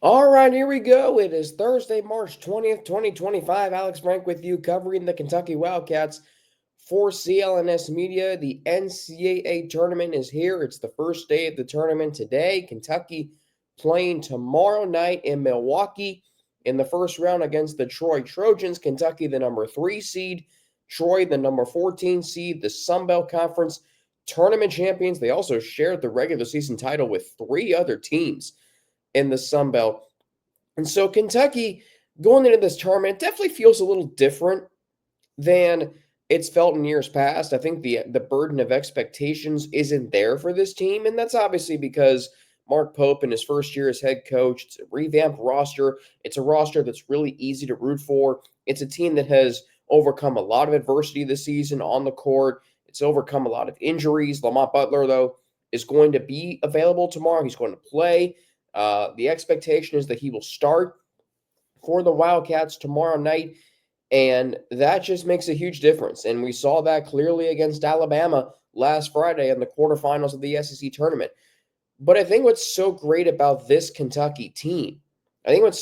All right, here we go. It is Thursday, March 20th, 2025. Alex Frank with you covering the Kentucky Wildcats for CLNS Media. The NCAA Tournament is here. It's the first day of the tournament today. Kentucky playing tomorrow night in Milwaukee in the first round against the Troy Trojans. Kentucky, the number 3 seed. Troy, the number 14 seed. The Sun Belt Conference tournament champions. They also shared the regular season title with 3 other teams in the Sun Belt. And so Kentucky going into this tournament definitely feels a little different than it's felt in years past. I think the burden of expectations isn't there for this team, and that's obviously because Mark Pope in his first year as head coach. It's a revamped roster. It's a roster that's really easy to root for. It's a team that has overcome a lot of adversity this season on the court. It's overcome a lot of injuries. Lamont Butler, though, is going to be available tomorrow. He's going to play. The expectation is that he will start for the Wildcats tomorrow night, and that just makes a huge difference. And we saw that clearly against Alabama last Friday in the quarterfinals of the SEC tournament. But I think what's so great about this Kentucky team, is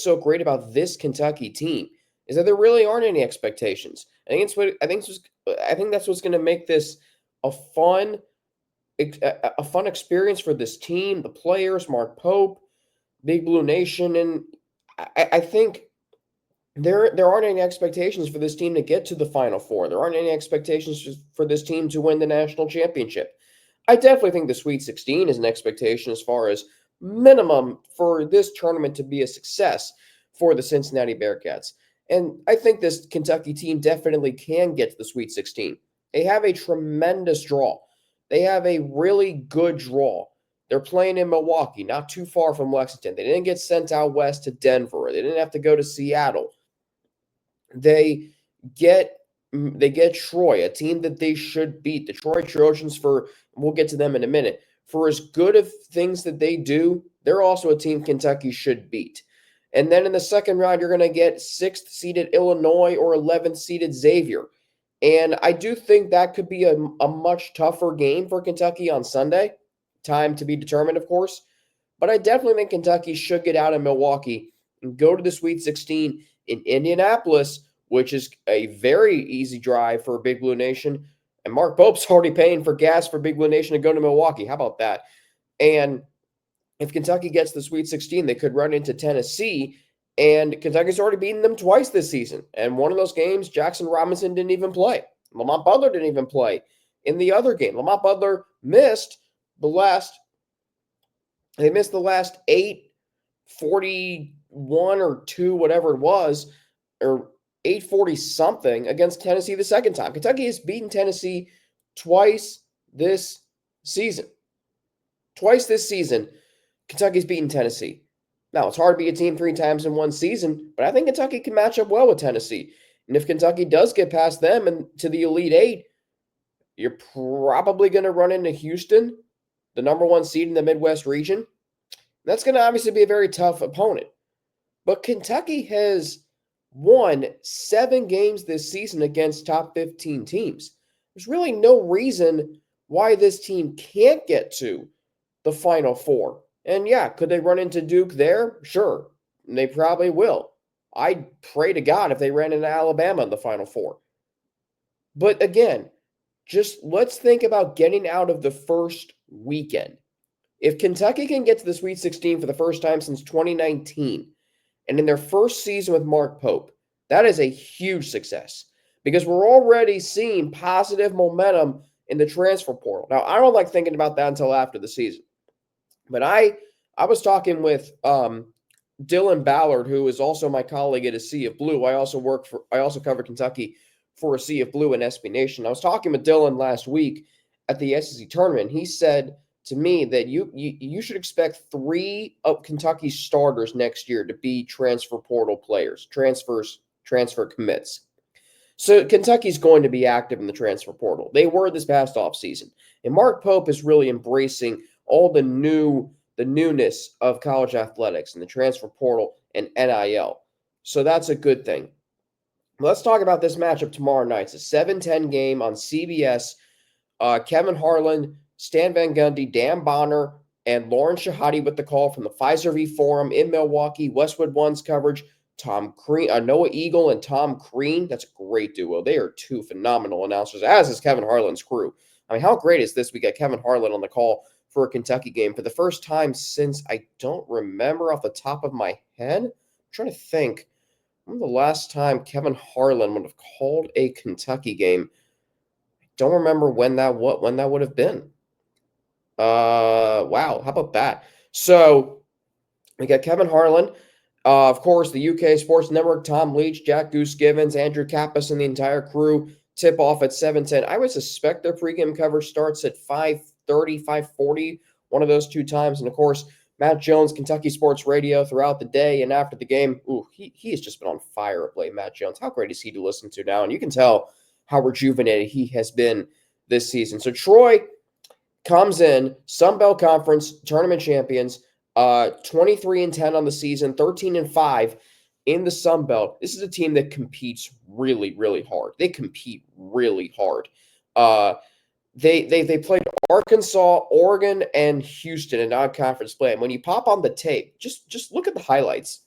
that there really aren't any expectations. I think that's what's going to make this a fun experience for this team, the players, Mark Pope, Big Blue Nation, and I think there aren't any expectations for this team to get to the Final Four. There aren't any expectations for this team to win the national championship. I definitely think the Sweet 16 is an expectation as far as minimum for this tournament to be a success for the Cincinnati Bearcats. And I think this Kentucky team definitely can get to the Sweet 16. They have a tremendous draw. They have a really good draw. They're playing in Milwaukee, not too far from Lexington. They didn't get sent out west to Denver. They didn't have to go to Seattle. They get Troy, a team that they should beat. The Troy Trojans, we'll get to them in a minute. For as good of things that they do, they're also a team Kentucky should beat. And then in the second round, you're going to get 6th seeded Illinois or 11th seeded Xavier. And I do think that could be a much tougher game for Kentucky on Sunday. Time to be determined, of course. But I definitely think Kentucky should get out of Milwaukee and go to the Sweet 16 in Indianapolis, which is a very easy drive for Big Blue Nation. And Mark Pope's already paying for gas for Big Blue Nation to go to Milwaukee. How about that? And if Kentucky gets the Sweet 16, they could run into Tennessee. And Kentucky's already beaten them twice this season. And one of those games, Jackson Robinson didn't even play. Lamont Butler didn't even play in the other game. Lamont Butler missed the last 8:41 or 2, whatever it was, or 8:40 something against Tennessee the second time. Kentucky has beaten Tennessee twice this season. Kentucky's beaten Tennessee. Now, it's hard to beat a team 3 times in one season, but I think Kentucky can match up well with Tennessee. And if Kentucky does get past them and to the Elite Eight, you're probably going to run into Houston, the number 1 seed in the Midwest region. That's going to obviously be a very tough opponent. But Kentucky has won 7 games this season against top 15 teams. There's really no reason why this team can't get to the Final Four. And yeah, could they run into Duke there? Sure. They probably will. I'd pray to God if they ran into Alabama in the Final Four. But again, just let's think about getting out of the first weekend. If Kentucky can get to the Sweet 16 for the first time since 2019, and in their first season with Mark Pope, that is a huge success because we're already seeing positive momentum in the transfer portal. Now, I don't like thinking about that until after the season. But I was talking with Dylan Ballard, who is also my colleague at A Sea of Blue. I also cover Kentucky for A Sea of Blue and SB Nation. I was talking with Dylan last week at the SEC tournament. He said to me that you should expect 3 of Kentucky's starters next year to be transfer portal players, transfer commits. So Kentucky's going to be active in the transfer portal. They were this past offseason. And Mark Pope is really embracing all the newness of college athletics and the transfer portal and NIL. So that's a good thing. Let's talk about this matchup tomorrow night. It's a 7:10 game on CBS. Kevin Harlan, Stan Van Gundy, Dan Bonner, and Lauren Shahadi with the call from the Pfizer V Forum in Milwaukee. Westwood One's coverage, Noah Eagle and Tom Crean. That's a great duo. They are two phenomenal announcers, as is Kevin Harlan's crew. I mean, how great is this? We got Kevin Harlan on the call for a Kentucky game for the first time since I don't remember off the top of my head. I'm trying to think. When was the last time Kevin Harlan would have called a Kentucky game? I don't remember when that would have been. Wow, how about that? So we got Kevin Harlan, of course, the UK Sports Network, Tom Leach, Jack Goose Givens, Andrew Kappas, and the entire crew. Tip off at 7:10. I would suspect their pregame coverage starts at 5:30, 5:40, one of those two times. And of course, Matt Jones, Kentucky Sports Radio throughout the day and after the game. Ooh, he has just been on fire of late, Matt Jones. How great is he to listen to now? And you can tell how rejuvenated he has been this season. So Troy comes in, Sun Belt Conference tournament champions, 23-10 on the season, 13-5 in the Sun Belt. This is a team that competes really, really hard. They compete really hard. They played Arkansas, Oregon, and Houston in non-conference play. And when you pop on the tape, just look at the highlights,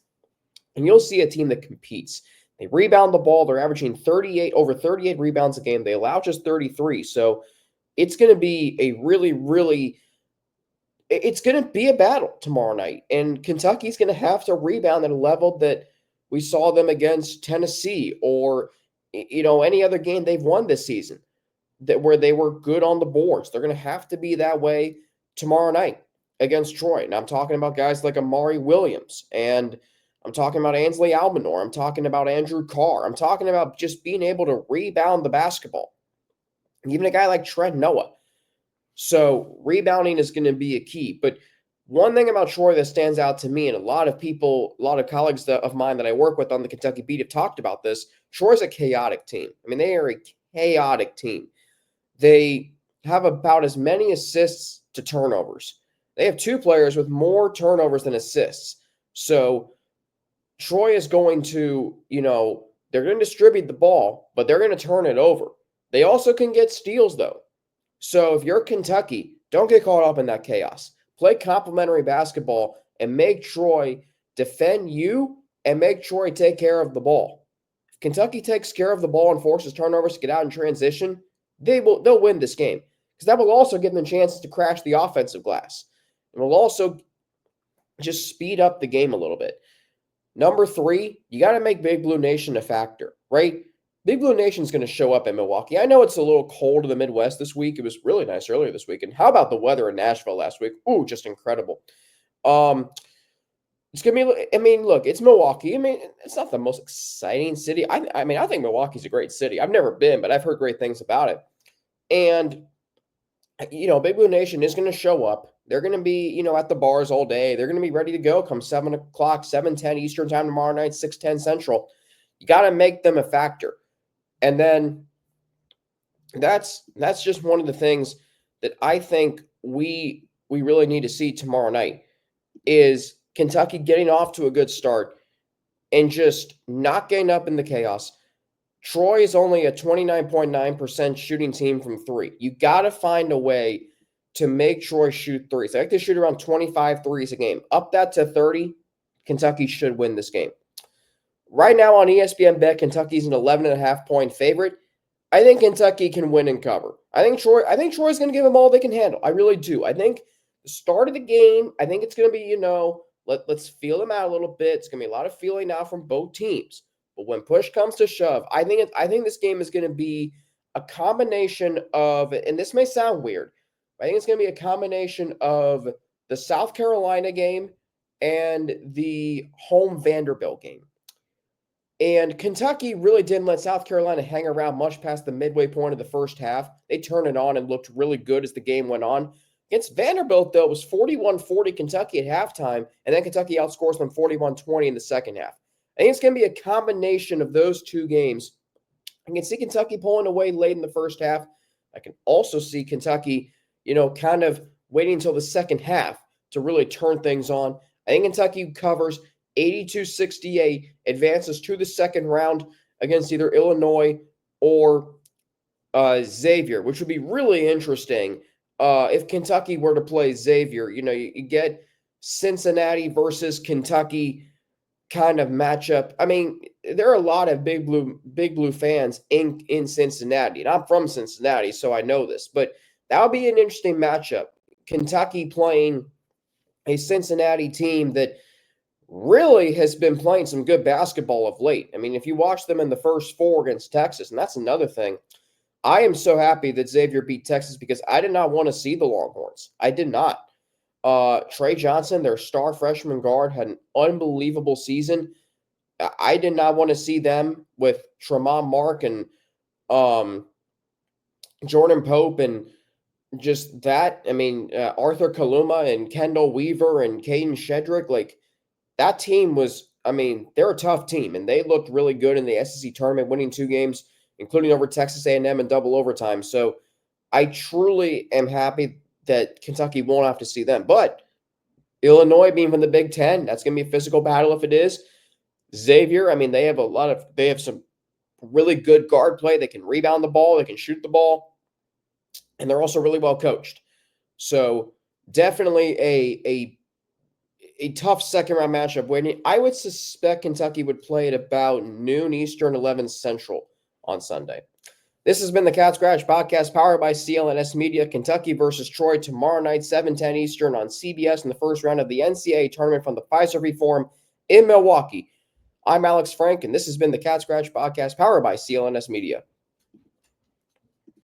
and you'll see a team that competes. They rebound the ball. They're averaging over 38 rebounds a game. They allow just 33. So it's going to be it's going to be a battle tomorrow night. And Kentucky's going to have to rebound at a level that we saw them against Tennessee or, any other game they've won this season where they were good on the boards. They're going to have to be that way tomorrow night against Troy. And I'm talking about guys like Amari Williams, and I'm talking about Ansley Albanor. I'm talking about Andrew Carr. I'm talking about just being able to rebound the basketball. Even a guy like Trent Noah. So rebounding is going to be a key. But one thing about Troy that stands out to me, and a lot of colleagues of mine that I work with on the Kentucky beat have talked about this, Troy's a chaotic team. I mean, they are a chaotic team. They have about as many assists to turnovers. They have two players with more turnovers than assists. So Troy is going to, they're going to distribute the ball, but they're going to turn it over. They also can get steals, though. So if you're Kentucky, don't get caught up in that chaos. Play complementary basketball and make Troy defend you and make Troy take care of the ball. If Kentucky takes care of the ball and forces turnovers to get out in transition, they'll win this game, because that will also give them chances to crash the offensive glass. It will also just speed up the game a little bit. Number 3, you got to make Big Blue Nation a factor, right? Big Blue Nation's going to show up in Milwaukee. I know it's a little cold in the Midwest this week. It was really nice earlier this week. And how about the weather in Nashville last week? Ooh, just incredible. It's going to be, look, it's Milwaukee. It's not the most exciting city. I think Milwaukee's a great city. I've never been, but I've heard great things about it. And, Big Blue Nation is going to show up. They're going to be, at the bars all day. They're going to be ready to go come 7 o'clock, 7:10 Eastern time tomorrow night, 6:10 Central. You got to make them a factor. And then that's just one of the things that I think we really need to see tomorrow night is Kentucky getting off to a good start and just not getting up in the chaos. Troy is only a 29.9% shooting team from 3. You got to find a way to make Troy shoot threes. I think they shoot around 25 threes a game. Up that to 30, Kentucky should win this game. Right now on ESPN Bet, Kentucky's an 11.5-point favorite. I think Kentucky can win and cover. I think Troy's going to give them all they can handle. I really do. I think the start of the game, I think it's going to be, let's feel them out a little bit. It's going to be a lot of feeling out from both teams. But when push comes to shove, I think this game is going to be a combination of, and this may sound weird, but I think it's going to be a combination of the South Carolina game and the home Vanderbilt game. And Kentucky really didn't let South Carolina hang around much past the midway point of the first half. They turned it on and looked really good as the game went on. Against Vanderbilt, though, it was 41-40 Kentucky at halftime, and then Kentucky outscores them 41-20 in the second half. I think it's going to be a combination of those two games. I can see Kentucky pulling away late in the first half. I can also see Kentucky, kind of waiting until the second half to really turn things on. I think Kentucky covers 82-68, advances to the second round against either Illinois or Xavier, which would be really interesting. if Kentucky were to play Xavier, you get Cincinnati versus Kentucky kind of matchup. I mean, there are a lot of big blue fans in Cincinnati, and I'm from Cincinnati, so I know this. But that would be an interesting matchup. Kentucky playing a Cincinnati team that really has been playing some good basketball of late. I mean, if you watch them in the first four against Texas, and that's another thing, I am so happy that Xavier beat Texas because I did not want to see the Longhorns. I did not. Trey Johnson, their star freshman guard, had an unbelievable season. I did not want to see them with Tremont Mark and um, Jordan Pope and just that. I mean, Arthur Kaluma and Kendall Weaver and Caden Shedrick. Like, that team was, I mean, they're a tough team, and they looked really good in the SEC tournament, winning 2 games, including over Texas A&M in double overtime. So I truly am happy that Kentucky won't have to see them. But Illinois being from the Big Ten, that's going to be a physical battle if it is. Xavier, I mean, they have some really good guard play. They can rebound the ball, they can shoot the ball, and they're also really well coached. So definitely a tough second round matchup waiting. I would suspect Kentucky would play at about noon Eastern, 11 Central on Sunday. This has been the Cat Scratch Podcast powered by CLNS Media. Kentucky versus Troy tomorrow night, 7:10 Eastern on CBS in the first round of the NCAA Tournament from the Fiserv Forum in Milwaukee. I'm Alex Frank, and this has been the Cat Scratch Podcast powered by CLNS Media.